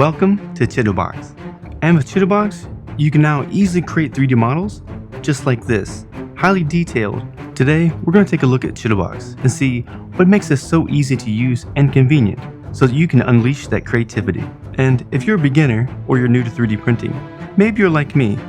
Welcome to Chitubox. And with Chitubox, you can now easily create 3D models just like this, highly detailed. Today, we're going to take a look at Chitubox and see what makes this so easy to use and convenient so that you can unleash that creativity. And if you're a beginner or you're new to 3D printing, maybe you're like me.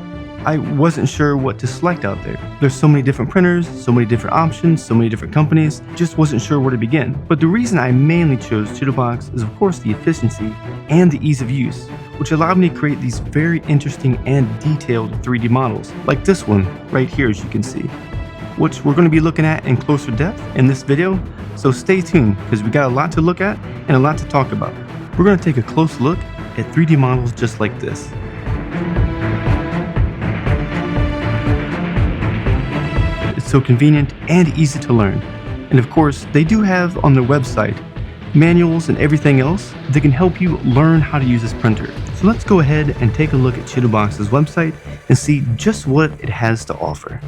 I wasn't sure what to select out there. There's so many different printers, so many different options, so many different companies, just wasn't sure where to begin. But the reason I mainly chose Chitubox is of course the efficiency and the ease of use, which allowed me to create these very interesting and detailed 3D models, like this one right here as you can see, which we're going to be looking at in closer depth in this video, so stay tuned because we got a lot to look at and a lot to talk about. We're going to take a close look at 3D models just like this. So convenient and easy to learn. And of course, they do have on their website manuals and everything else that can help you learn how to use this printer. So let's go ahead and take a look at Chitubox's website and see just what it has to offer.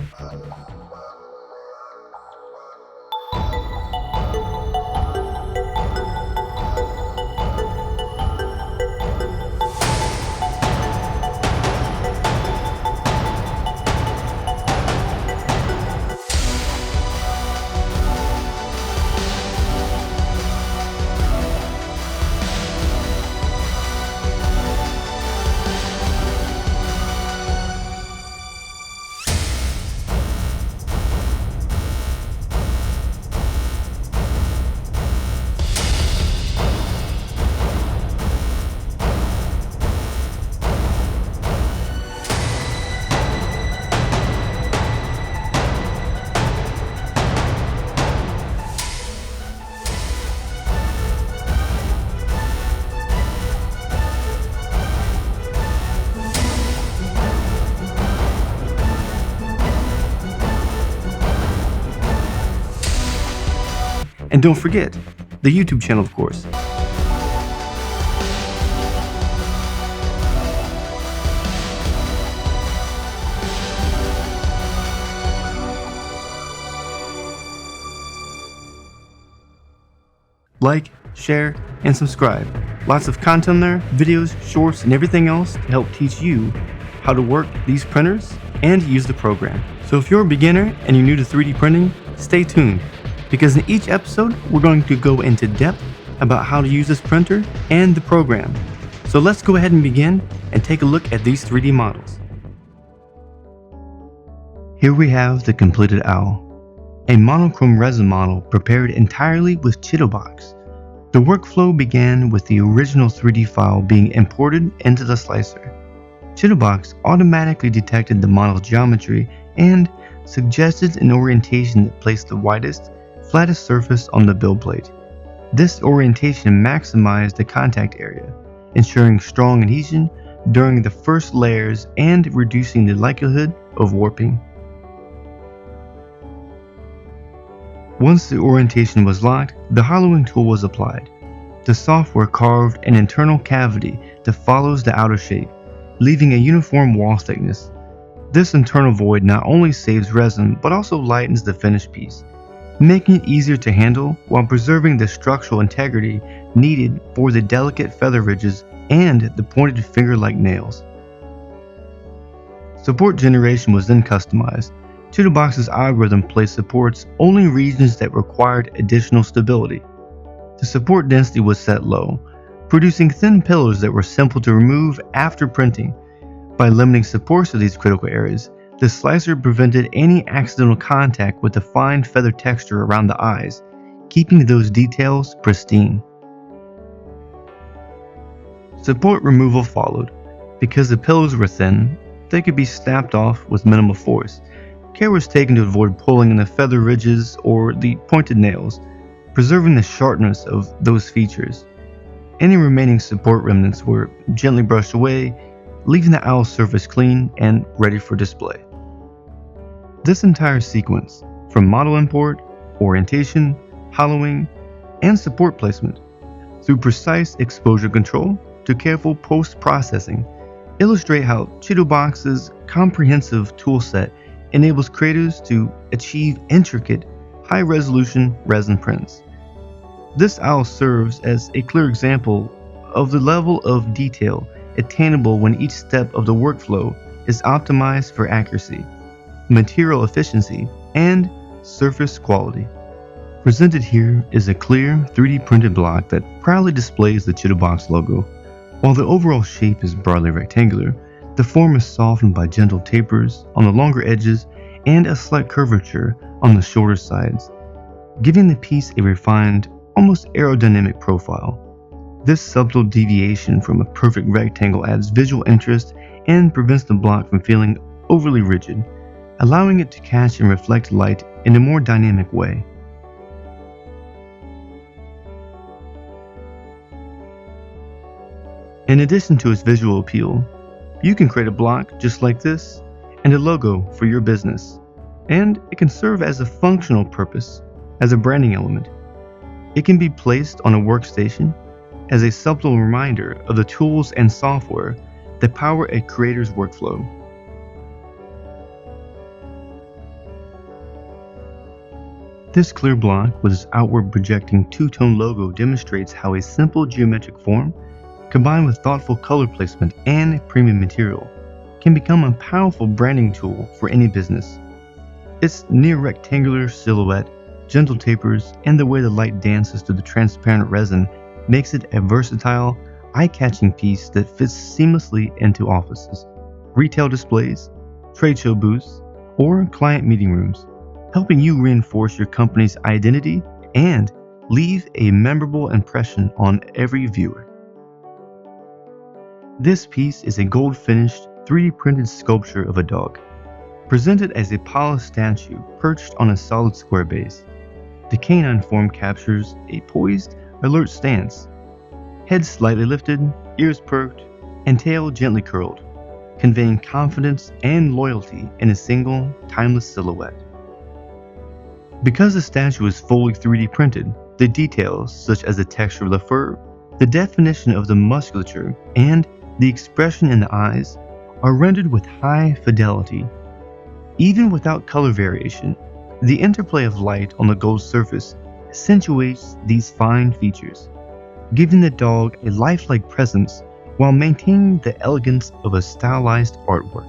And don't forget, the YouTube channel, of course. Like, share, and subscribe. Lots of content there, videos, shorts, and everything else to help teach you how to work these printers and use the program. So if you're a beginner and you're new to 3D printing, stay tuned, because in each episode, we're going to go into depth about how to use this printer and the program. So let's go ahead and begin and take a look at these 3D models. Here we have the completed owl, a monochrome resin model prepared entirely with Chitubox. The workflow began with the original 3D file being imported into the slicer. Chitubox automatically detected the model's geometry and suggested an orientation that placed the widest, flattest surface on the build plate. This orientation maximized the contact area, ensuring strong adhesion during the first layers and reducing the likelihood of warping. Once the orientation was locked, the hollowing tool was applied. The software carved an internal cavity that follows the outer shape, leaving a uniform wall thickness. This internal void not only saves resin but also lightens the finished piece, making it easier to handle while preserving the structural integrity needed for the delicate feather ridges and the pointed finger-like nails. Support generation was then customized. Chitubox's algorithm placed supports only in regions that required additional stability. The support density was set low, producing thin pillars that were simple to remove after printing. By limiting supports to these critical areas, the slicer prevented any accidental contact with the fine feather texture around the eyes, keeping those details pristine. Support removal followed. Because the pillars were thin, they could be snapped off with minimal force. Care was taken to avoid pulling in the feather ridges or the pointed nails, preserving the sharpness of those features. Any remaining support remnants were gently brushed away, leaving the owl's surface clean and ready for display. This entire sequence, from model import, orientation, hollowing, and support placement, through precise exposure control to careful post-processing, illustrate how Chitubox's comprehensive toolset enables creators to achieve intricate, high-resolution resin prints. This owl serves as a clear example of the level of detail attainable when each step of the workflow is optimized for accuracy, material efficiency, and surface quality. Presented here is a clear 3D printed block that proudly displays the Chitubox logo. While the overall shape is broadly rectangular, the form is softened by gentle tapers on the longer edges and a slight curvature on the shorter sides, giving the piece a refined, almost aerodynamic profile. This subtle deviation from a perfect rectangle adds visual interest and prevents the block from feeling overly rigid, allowing it to catch and reflect light in a more dynamic way. In addition to its visual appeal, you can create a block just like this and a logo for your business, and it can serve as a functional purpose as a branding element. It can be placed on a workstation as a subtle reminder of the tools and software that power a creator's workflow. This clear block with its outward projecting two-tone logo demonstrates how a simple geometric form, combined with thoughtful color placement and premium material, can become a powerful branding tool for any business. Its near rectangular silhouette, gentle tapers, and the way the light dances through the transparent resin makes it a versatile, eye-catching piece that fits seamlessly into offices, retail displays, trade show booths, or client meeting rooms, helping you reinforce your company's identity and leave a memorable impression on every viewer. This piece is a gold-finished, 3D printed sculpture of a dog, presented as a polished statue perched on a solid square base. The canine form captures a poised, alert stance, head slightly lifted, ears perked, and tail gently curled, conveying confidence and loyalty in a single, timeless silhouette. Because the statue is fully 3D printed, the details such as the texture of the fur, the definition of the musculature, and the expression in the eyes are rendered with high fidelity. Even without color variation, the interplay of light on the gold surface accentuates these fine features, giving the dog a lifelike presence while maintaining the elegance of a stylized artwork.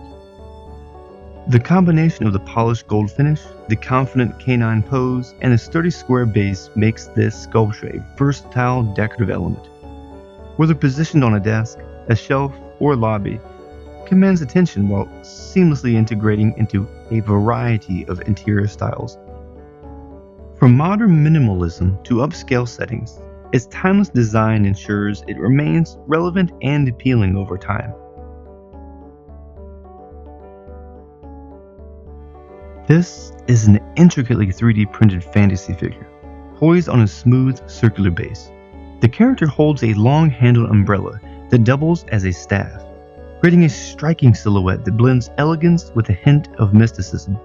The combination of the polished gold finish, the confident canine pose, and the sturdy square base makes this sculpture a versatile decorative element. Whether positioned on a desk, a shelf, or a lobby, commands attention while seamlessly integrating into a variety of interior styles. From modern minimalism to upscale settings, its timeless design ensures it remains relevant and appealing over time. This is an intricately 3D printed fantasy figure, poised on a smooth circular base. The character holds a long-handled umbrella that doubles as a staff, creating a striking silhouette that blends elegance with a hint of mysticism.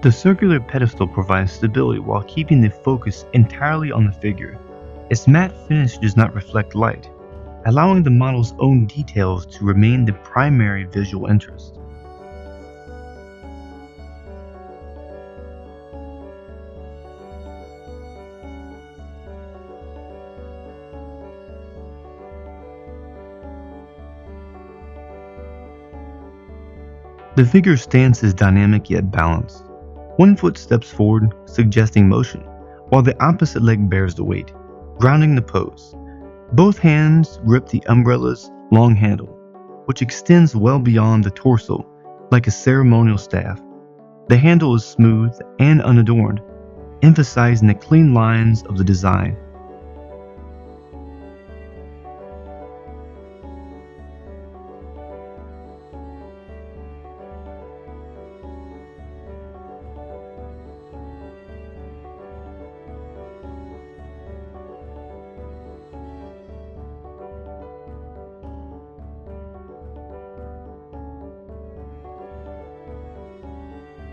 The circular pedestal provides stability while keeping the focus entirely on the figure. Its matte finish does not reflect light, allowing the model's own details to remain the primary visual interest. The figure's stance is dynamic yet balanced. One foot steps forward, suggesting motion, while the opposite leg bears the weight, grounding the pose. Both hands grip the umbrella's long handle, which extends well beyond the torso, like a ceremonial staff. The handle is smooth and unadorned, emphasizing the clean lines of the design.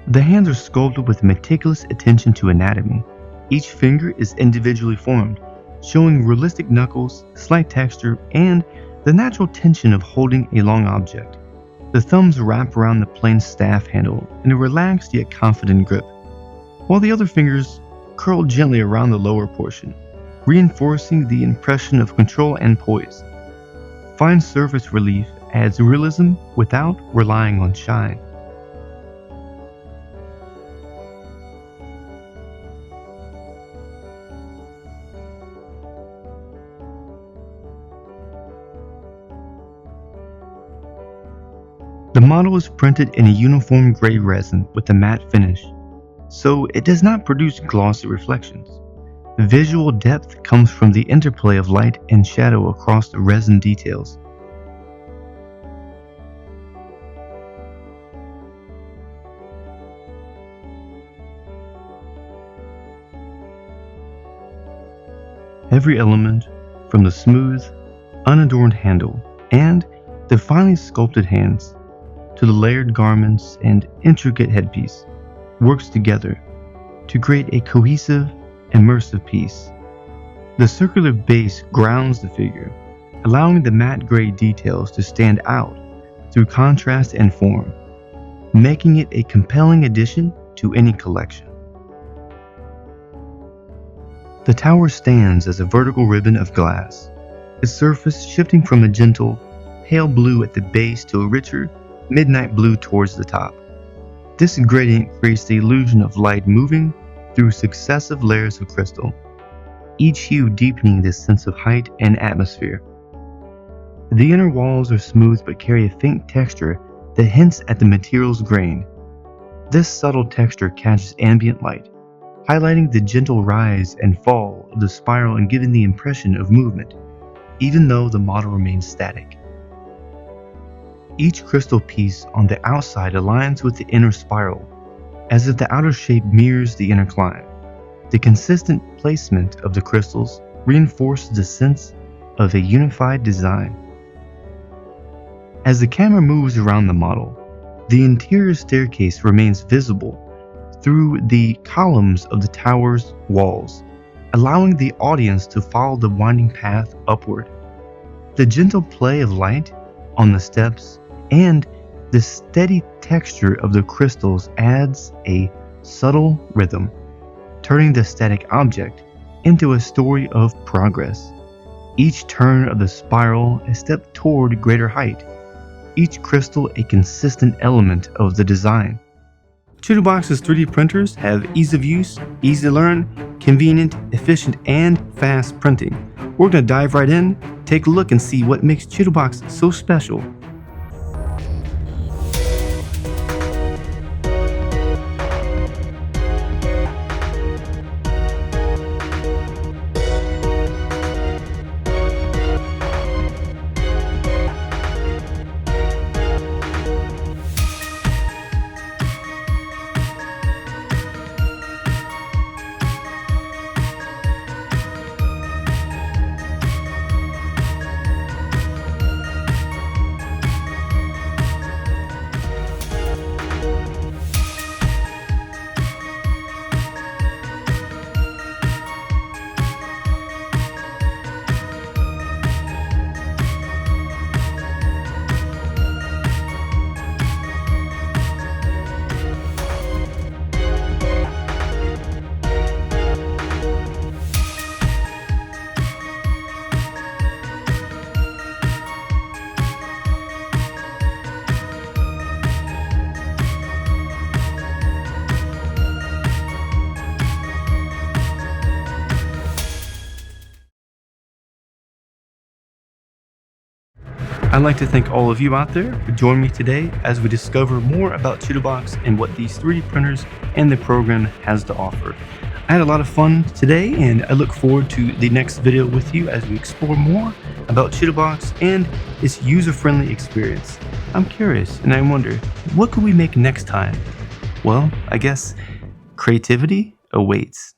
The hands are sculpted with meticulous attention to anatomy. Each finger is individually formed, showing realistic knuckles, slight texture, and The natural tension of holding a long object. The thumbs wrap around the plain staff handle in a relaxed yet confident grip, while the other fingers curl gently around the lower portion, reinforcing the impression of control and poise. Fine surface relief adds realism without relying on shine. The model is printed in a uniform gray resin with a matte finish, so it does not produce glossy reflections. Visual depth comes from the interplay of light and shadow across the resin details. Every element, from the smooth, unadorned handle and the finely sculpted hands to the layered garments and intricate headpiece, works together to create a cohesive, immersive piece. The circular base grounds the figure, allowing the matte gray details to stand out through contrast and form, making it a compelling addition to any collection. The tower stands as a vertical ribbon of glass, its surface shifting from a gentle, pale blue at the base to a richer, midnight blue towards the top. This gradient creates the illusion of light moving through successive layers of crystal, each hue deepening this sense of height and atmosphere. The inner walls are smooth but carry a faint texture that hints at the material's grain. This subtle texture catches ambient light, highlighting the gentle rise and fall of the spiral and giving the impression of movement, even though the model remains static. Each crystal piece on the outside aligns with the inner spiral, as if the outer shape mirrors the inner climb. The consistent placement of the crystals reinforces the sense of a unified design. As the camera moves around the model, the interior staircase remains visible through the columns of the tower's walls, allowing the audience to follow the winding path upward. The gentle play of light on the steps and the steady texture of the crystals adds a subtle rhythm, turning the static object into a story of progress. Each turn of the spiral a step toward greater height, each crystal a consistent element of the design. Chitubox's 3D printers have ease of use, easy to learn, convenient, efficient, and fast printing. We're going to dive right in, take a look, and see what makes Chitubox so special. I'd like to thank all of you out there for joining me today as we discover more about Chitubox and what these 3D printers and the program has to offer. I had a lot of fun today, and I look forward to the next video with you as we explore more about Chitubox and its user-friendly experience. I'm curious, and I wonder, what could we make next time? Well, I guess creativity awaits.